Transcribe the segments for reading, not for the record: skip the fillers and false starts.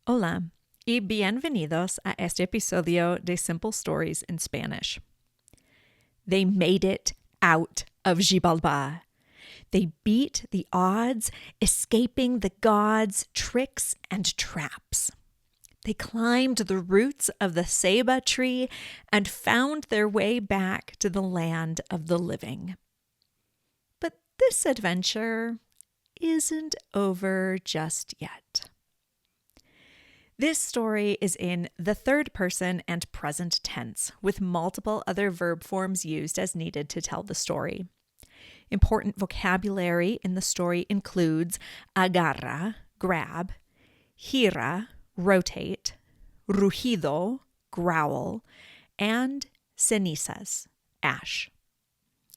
Hola y bienvenidos a este episodio de Simple Stories in Spanish. They made it out of Xibalbá. They beat the odds, escaping the gods' tricks and traps. They climbed the roots of the ceiba tree and found their way back to the land of the living. But this adventure isn't over just yet. This story is in the third person and present tense, with multiple other verb forms used as needed to tell the story. Important vocabulary in the story includes agarra, grab, gira, rotate, rugido, growl, and cenizas, ash.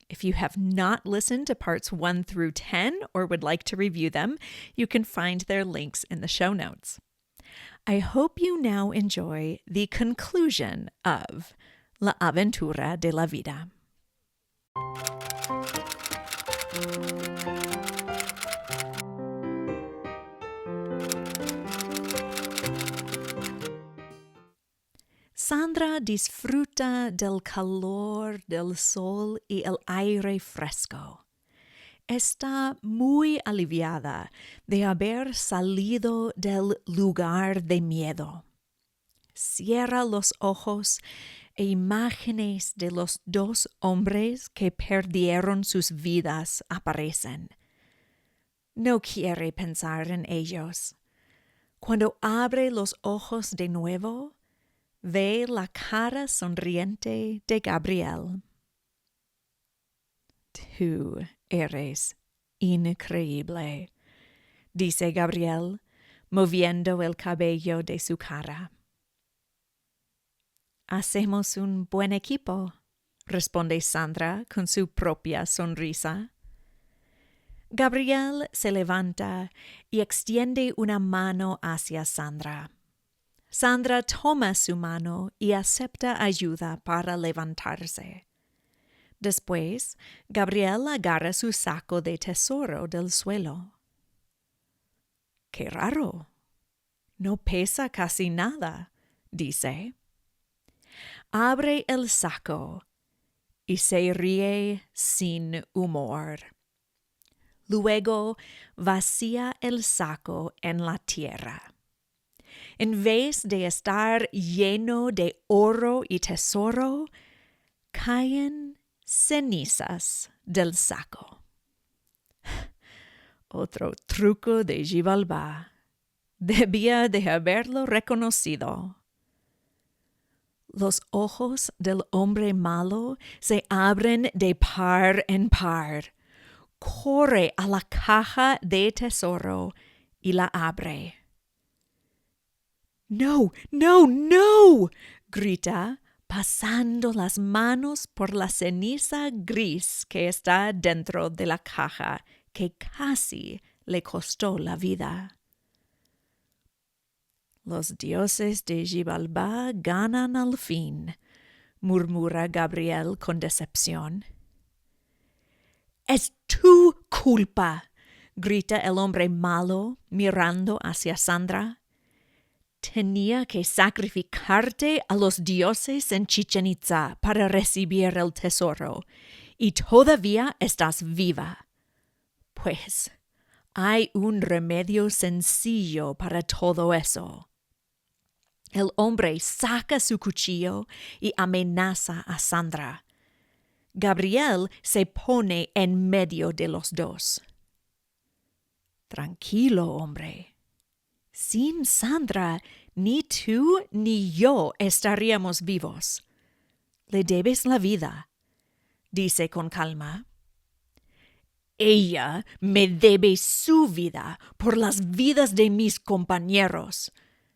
If you have not listened to parts 1 through 10 or would like to review them, you can find their links in the show notes. I hope you now enjoy the conclusion of La aventura de la vida. Sandra disfruta del calor del sol y el aire fresco. Está muy aliviada de haber salido del lugar de miedo. Cierra los ojos e imágenes de los dos hombres que perdieron sus vidas aparecen. No quiere pensar en ellos. Cuando abre los ojos de nuevo, ve la cara sonriente de Gabriel. Tú eres increíble, dice Gabriel, moviendo el cabello de su cara. Hacemos un buen equipo, responde Sandra con su propia sonrisa. Gabriel se levanta y extiende una mano hacia Sandra. Sandra toma su mano y acepta ayuda para levantarse. Después, Gabriel agarra su saco de tesoro del suelo. ¡Qué raro! No pesa casi nada, dice. Abre el saco y se ríe sin humor. Luego vacía el saco en la tierra. En vez de estar lleno de oro y tesoro, caen cenizas del saco. Otro truco de Xibalbá. Debía de haberlo reconocido. Los ojos del hombre malo se abren de par en par. Corre a la caja de tesoro y la abre. No, no, no, grita, pasando las manos por la ceniza gris que está dentro de la caja, que casi le costó la vida. Los dioses de Xibalbá ganan al fin, murmura Gabriel con decepción. Es tu culpa, grita el hombre malo, mirando hacia Sandra. Tenía que sacrificarte a los dioses en Chichén Itzá para recibir el tesoro, y todavía estás viva. Pues hay un remedio sencillo para todo eso. El hombre saca su cuchillo y amenaza a Sandra. Gabriel se pone en medio de los dos. Tranquilo, hombre. Sin Sandra, ni tú ni yo estaríamos vivos. Le debes la vida, dice con calma. Ella me debe su vida por las vidas de mis compañeros,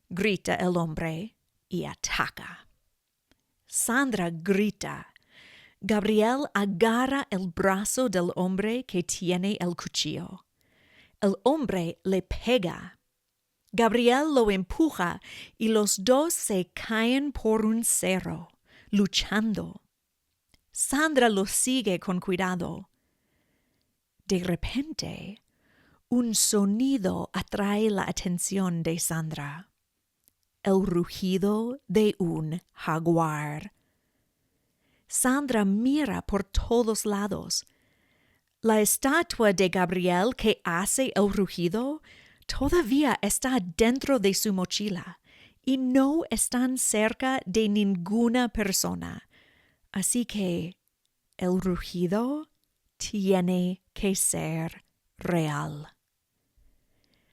grita el hombre y ataca. Sandra grita. Gabriel agarra el brazo del hombre que tiene el cuchillo. El hombre le pega. Gabriel lo empuja y los dos se caen por un cerro, luchando. Sandra lo sigue con cuidado. De repente, un sonido atrae la atención de Sandra. el rugido de un jaguar. Sandra mira por todos lados. La estatua de Gabriel que hace el rugido todavía está dentro de su mochila y no están cerca de ninguna persona. Así que el rugido tiene que ser real.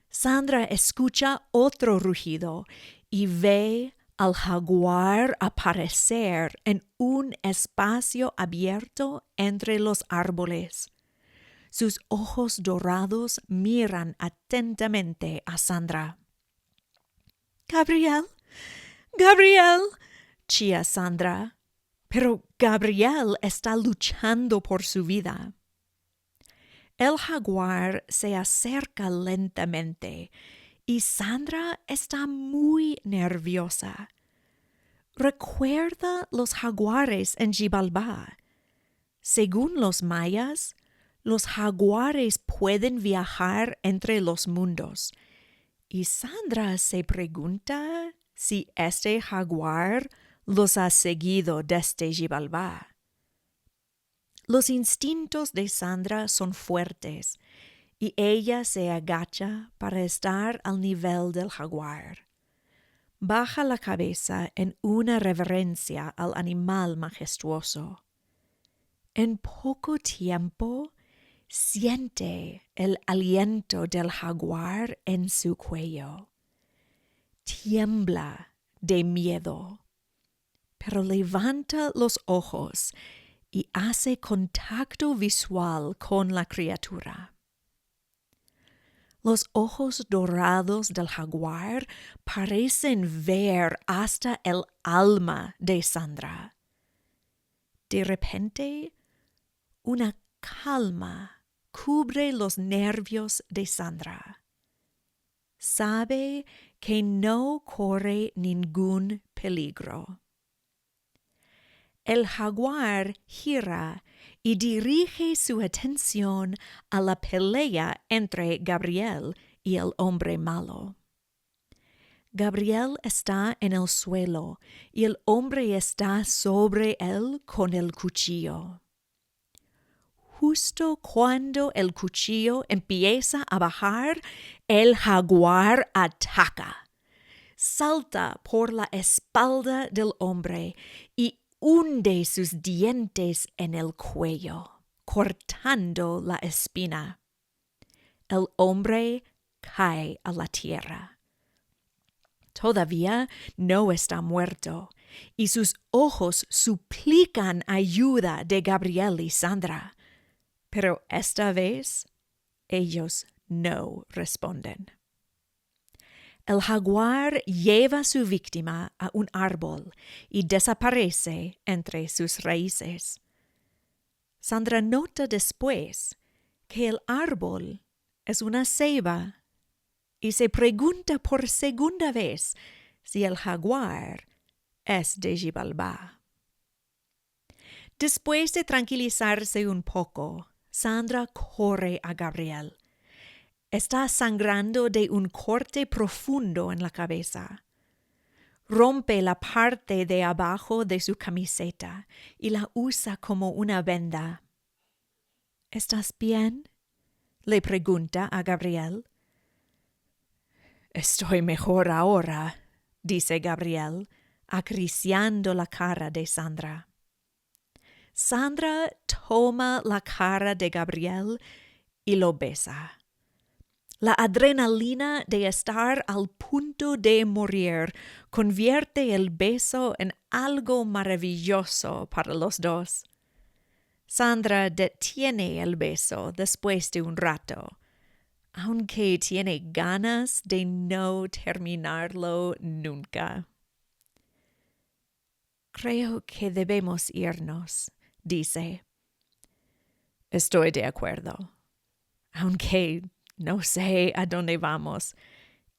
Sandra escucha otro rugido y ve al jaguar aparecer en un espacio abierto entre los árboles. Sus ojos dorados miran atentamente a Sandra. «Gabriel, Gabriel», chilla Sandra, pero Gabriel está luchando por su vida. El jaguar se acerca lentamente y Sandra está muy nerviosa. Recuerda los jaguares en Xibalbá. Según los mayas, los jaguares pueden viajar entre los mundos. Y Sandra se pregunta si este jaguar los ha seguido desde Xibalbá. Los instintos de Sandra son fuertes y ella se agacha para estar al nivel del jaguar. Baja la cabeza en una reverencia al animal majestuoso. En poco tiempo siente el aliento del jaguar en su cuello. Tiembla de miedo, pero levanta los ojos y hace contacto visual con la criatura. Los ojos dorados del jaguar parecen ver hasta el alma de Sandra. De repente, una calma cubre los nervios de Sandra. Sabe que no corre ningún peligro. El jaguar gira y dirige su atención a la pelea entre Gabriel y el hombre malo. Gabriel está en el suelo y el hombre está sobre él con el cuchillo. Justo cuando el cuchillo empieza a bajar, el jaguar ataca. Salta por la espalda del hombre y hunde sus dientes en el cuello, cortando la espina. El hombre cae a la tierra. Todavía no está muerto, y sus ojos suplican ayuda de Gabriel y Sandra. Pero esta vez ellos no responden. El jaguar lleva a su víctima a un árbol y desaparece entre sus raíces. Sandra nota después que el árbol es una ceiba y se pregunta por segunda vez si el jaguar es de Xibalbá. Después de tranquilizarse un poco, Sandra corre a Gabriel. Está sangrando de un corte profundo en la cabeza. Rompe la parte de abajo de su camiseta y la usa como una venda. ¿Estás bien?, le pregunta a Gabriel. Estoy mejor ahora, dice Gabriel, acariciando la cara de Sandra. Sandra toma la cara de Gabriel y lo besa. La adrenalina de estar al punto de morir convierte el beso en algo maravilloso para los dos. Sandra detiene el beso después de un rato, aunque tiene ganas de no terminarlo nunca. Creo que debemos irnos, dice. Estoy de acuerdo, aunque no sé a dónde vamos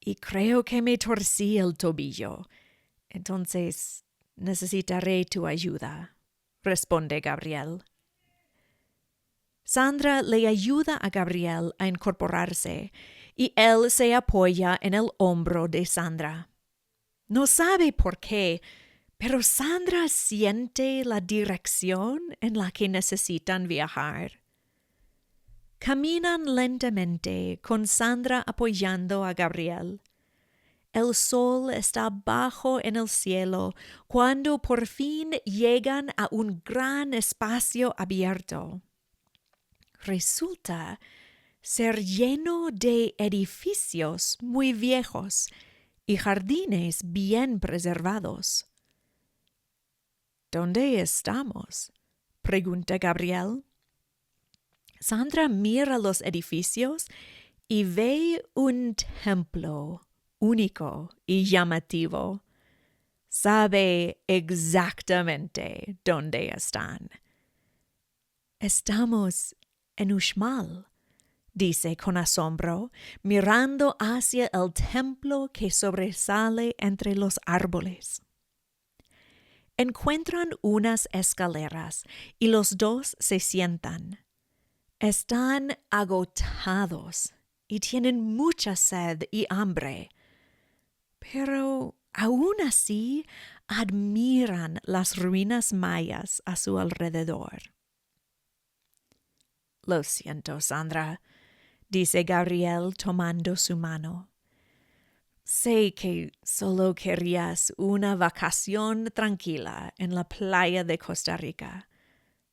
y creo que me torcí el tobillo. Entonces necesitaré tu ayuda, responde Gabriel. Sandra le ayuda a Gabriel a incorporarse y él se apoya en el hombro de Sandra. No sabe por qué, pero Sandra siente la dirección en la que necesitan viajar. Caminan lentamente con Sandra apoyando a Gabriel. El sol está bajo en el cielo cuando por fin llegan a un gran espacio abierto. Resulta ser lleno de edificios muy viejos y jardines bien preservados. ¿Dónde estamos?, pregunta Gabriel. Sandra mira los edificios y ve un templo único y llamativo. Sabe exactamente dónde están. Estamos en Uxmal, dice con asombro, mirando hacia el templo que sobresale entre los árboles. Encuentran unas escaleras y los dos se sientan. Están agotados y tienen mucha sed y hambre, pero aún así admiran las ruinas mayas a su alrededor. Lo siento, Sandra, dice Gabriel tomando su mano. Sé que solo querías una vacación tranquila en la playa de Costa Rica,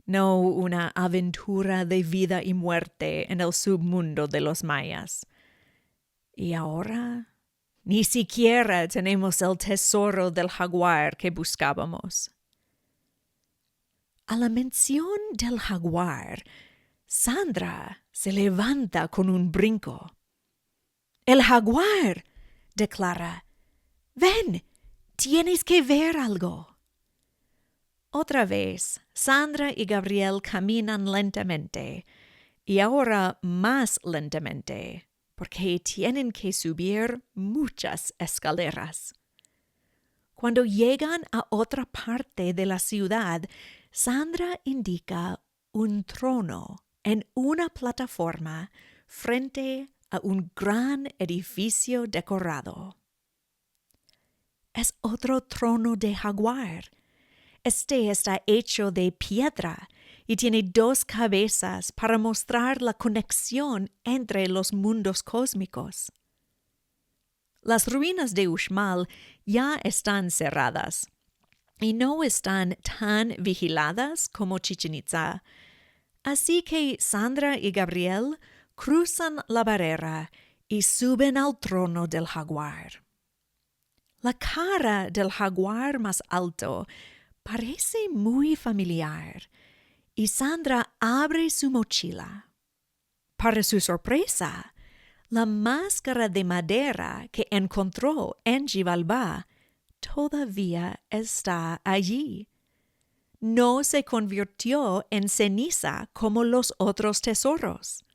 no una aventura de vida y muerte en el submundo de los mayas. Y ahora ni siquiera tenemos el tesoro del jaguar que buscábamos. A la mención del jaguar, Sandra se levanta con un brinco. ¡El jaguar!, declara. «Ven, tienes que ver algo». Otra vez, Sandra y Gabriel caminan lentamente, y ahora más lentamente, porque tienen que subir muchas escaleras. Cuando llegan a otra parte de la ciudad, Sandra indica un trono en una plataforma frente a un gran edificio decorado. Es otro trono de jaguar. Este está hecho de piedra y tiene dos cabezas para mostrar la conexión entre los mundos cósmicos. Las ruinas de Uxmal ya están cerradas y no están tan vigiladas como Chichén Itzá, así que Sandra y Gabriel cruzan la barrera y suben al trono del jaguar. La cara del jaguar más alto parece muy familiar y Sandra abre su mochila. Para su sorpresa, la máscara de madera que encontró en Xibalbá todavía está allí. No se convirtió en ceniza como los otros tesoros.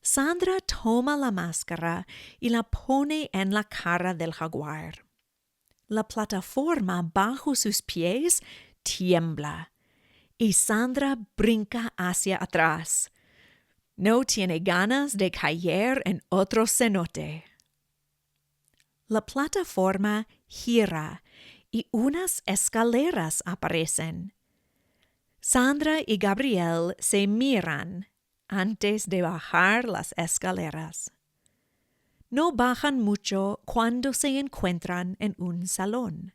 Sandra toma la máscara y la pone en la cara del jaguar. La plataforma bajo sus pies tiembla y Sandra brinca hacia atrás. No tiene ganas de caer en otro cenote. La plataforma gira y unas escaleras aparecen. Sandra y Gabriel se miran antes de bajar las escaleras. No bajan mucho cuando se encuentran en un salón.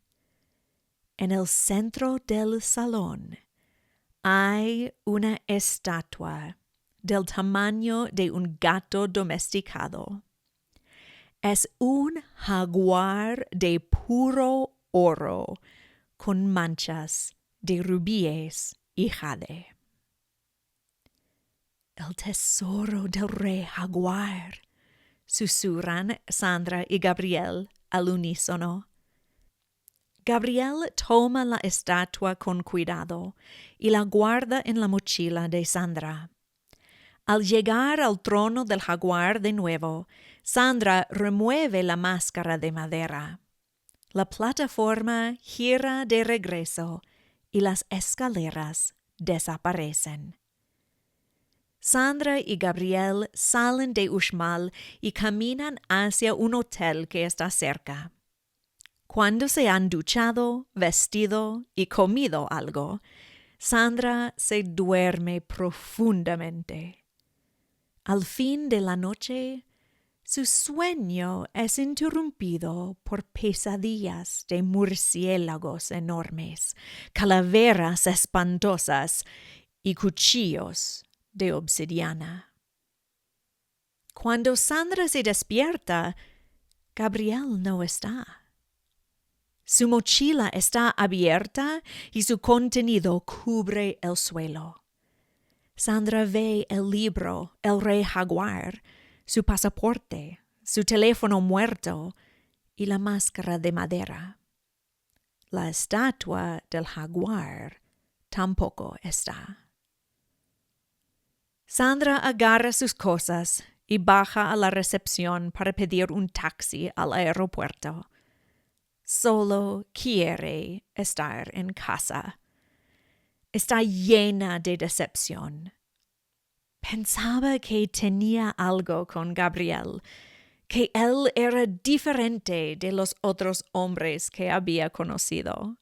En el centro del salón hay una estatua del tamaño de un gato domesticado. Es un jaguar de puro oro con manchas de rubíes y jade. «El tesoro del rey jaguar», susurran Sandra y Gabriel al unísono. Gabriel toma la estatua con cuidado y la guarda en la mochila de Sandra. Al llegar al trono del jaguar de nuevo, Sandra remueve la máscara de madera. La plataforma gira de regreso y las escaleras desaparecen. Sandra y Gabriel salen de Uxmal y caminan hacia un hotel que está cerca. Cuando se han duchado, vestido y comido algo, Sandra se duerme profundamente. Al fin de la noche, su sueño es interrumpido por pesadillas de murciélagos enormes, calaveras espantosas y cuchillos de obsidiana. Cuando Sandra se despierta, Gabriel no está. Su mochila está abierta y su contenido cubre el suelo. Sandra ve el libro El Rey Jaguar, su pasaporte, su teléfono muerto y la máscara de madera. La estatua del jaguar tampoco está. Sandra agarra sus cosas y baja a la recepción para pedir un taxi al aeropuerto. Solo quiere estar en casa. Está llena de decepción. Pensaba que tenía algo con Gabriel, que él era diferente de los otros hombres que había conocido.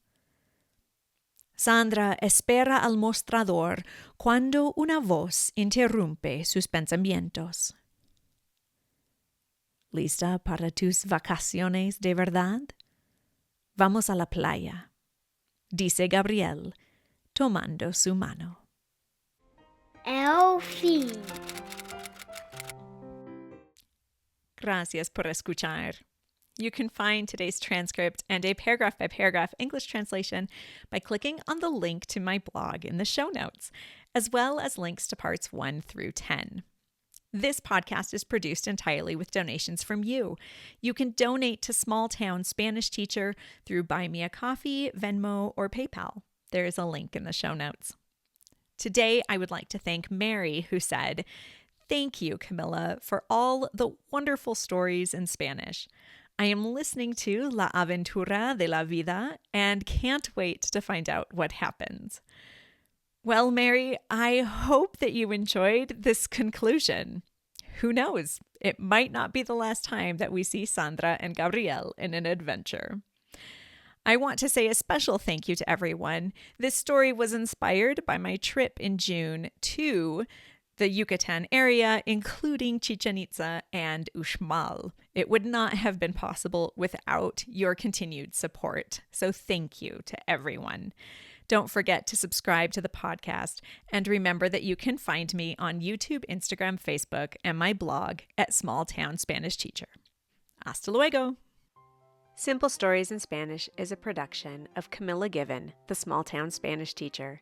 Sandra espera al mostrador cuando una voz interrumpe sus pensamientos. ¿Lista para tus vacaciones de verdad? Vamos a la playa, dice Gabriel, tomando su mano. El fin. Gracias por escuchar. You can find today's transcript and a paragraph-by-paragraph English translation by clicking on the link to my blog in the show notes, as well as links to parts 1 through 10. This podcast is produced entirely with donations from you. You can donate to Small Town Spanish Teacher through Buy Me a Coffee, Venmo, or PayPal. There is a link in the show notes. Today, I would like to thank Mary, who said, "Thank you, Camilla, for all the wonderful stories in Spanish. I am listening to La Aventura de la Vida and can't wait to find out what happens." Well, Mary, I hope that you enjoyed this conclusion. Who knows? It might not be the last time that we see Sandra and Gabriel in an adventure. I want to say a special thank you to everyone. This story was inspired by my trip in June to the Yucatan area, including Chichen Itza and Uxmal. It would not have been possible without your continued support. So thank you to everyone. Don't forget to subscribe to the podcast and remember that you can find me on YouTube, Instagram, Facebook, and my blog at Small Town Spanish Teacher. Hasta luego! Simple Stories in Spanish is a production of Camilla Given, the Small Town Spanish Teacher.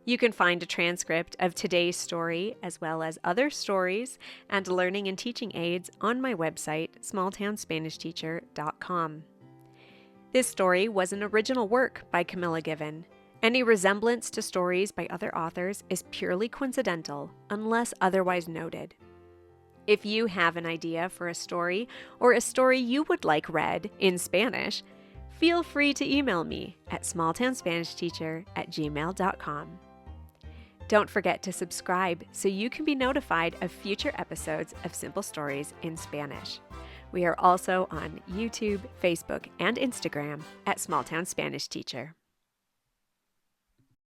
You can find a transcript of today's story, as well as other stories and learning and teaching aids on my website, smalltownspanishteacher.com. This story was an original work by Camilla Given. Any resemblance to stories by other authors is purely coincidental, unless otherwise noted. If you have an idea for a story or a story you would like read in Spanish, feel free to email me at smalltownspanishteacher@gmail.com. Don't forget to subscribe so you can be notified of future episodes of Simple Stories in Spanish. We are also on YouTube, Facebook, and Instagram at Small Town Spanish Teacher.